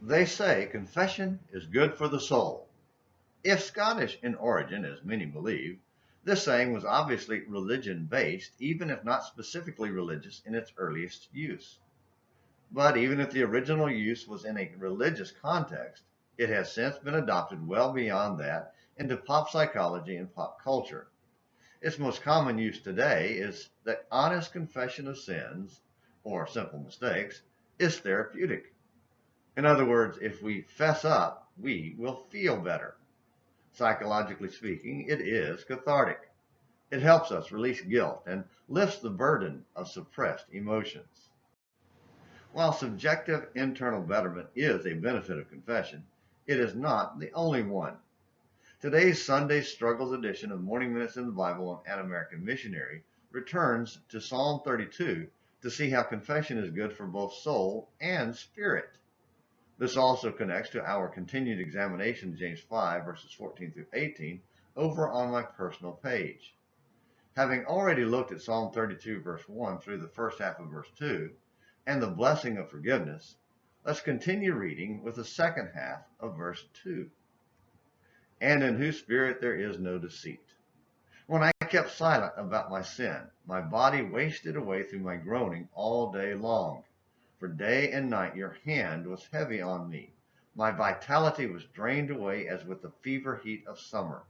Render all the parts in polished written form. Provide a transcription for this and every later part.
They say confession is good for the soul. If Scottish in origin, as many believe, this saying was obviously religion-based, even if not specifically religious in its earliest use. But even if the original use was in a religious context, it has since been adopted well beyond that into pop psychology and pop culture. Its most common use today is that honest confession of sins, or simple mistakes, is therapeutic. In other words, if we fess up, we will feel better. Psychologically speaking, it is cathartic. It helps us release guilt and lifts the burden of suppressed emotions. While subjective internal betterment is a benefit of confession, it is not the only one. Today's Sunday Struggles edition of Morning Minutes in the Bible on An American Missionary returns to Psalm 32 to see how confession is good for both soul and spirit. This also connects to our continued examination of James 5, verses 14 through 18, over on my personal page. Having already looked at Psalm 32, verse 1 through the first half of verse 2, and the blessing of forgiveness, let's continue reading with the second half of verse 2. And in whose spirit there is no deceit. When I kept silent about my sin, my body wasted away through my groaning all day long. For day and night your hand was heavy on me. My vitality was drained away as with the fever heat of summer.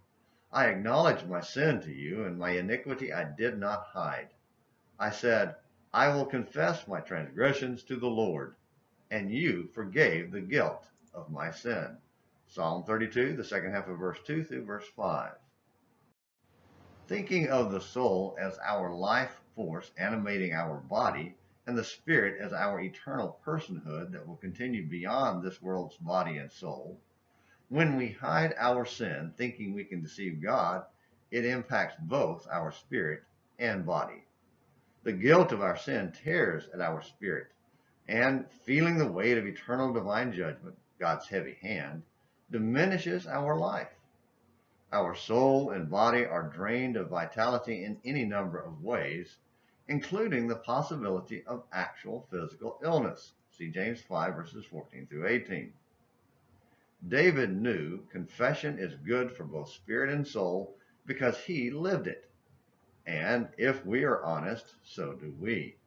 I acknowledged my sin to you, and my iniquity I did not hide. I said, I will confess my transgressions to the Lord, and you forgave the guilt of my sin. Psalm 32, the second half of verse 2 through verse 5. Thinking of the soul as our life force animating our body, and the spirit as our eternal personhood that will continue beyond this world's body and soul, when we hide our sin thinking we can deceive God, it impacts both our spirit and body. The guilt of our sin tears at our spirit, and feeling the weight of eternal divine judgment, God's heavy hand, diminishes our life. Our soul and body are drained of vitality in any number of ways, including the possibility of actual physical illness. See James 5, verses 14 through 18. David knew confession is good for both spirit and soul because he lived it. And if we are honest, so do we.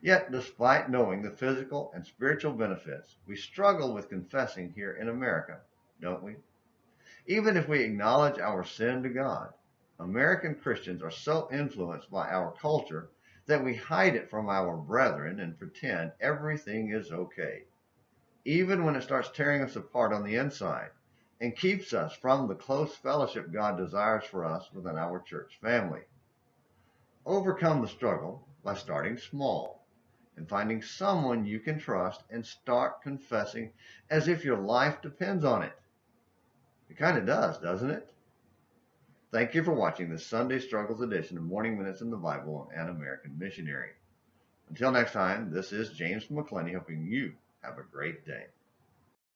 Yet, despite knowing the physical and spiritual benefits, we struggle with confessing here in America, don't we? Even if we acknowledge our sin to God, American Christians are so influenced by our culture that we hide it from our brethren and pretend everything is okay, even when it starts tearing us apart on the inside and keeps us from the close fellowship God desires for us within our church family. Overcome the struggle by starting small and finding someone you can trust and start confessing as if your life depends on it. It kind of does, doesn't it? Thank you for watching this Sunday Struggles edition of Morning Minutes in the Bible on An American Missionary. Until next time, this is James McClenny hoping you have a great day.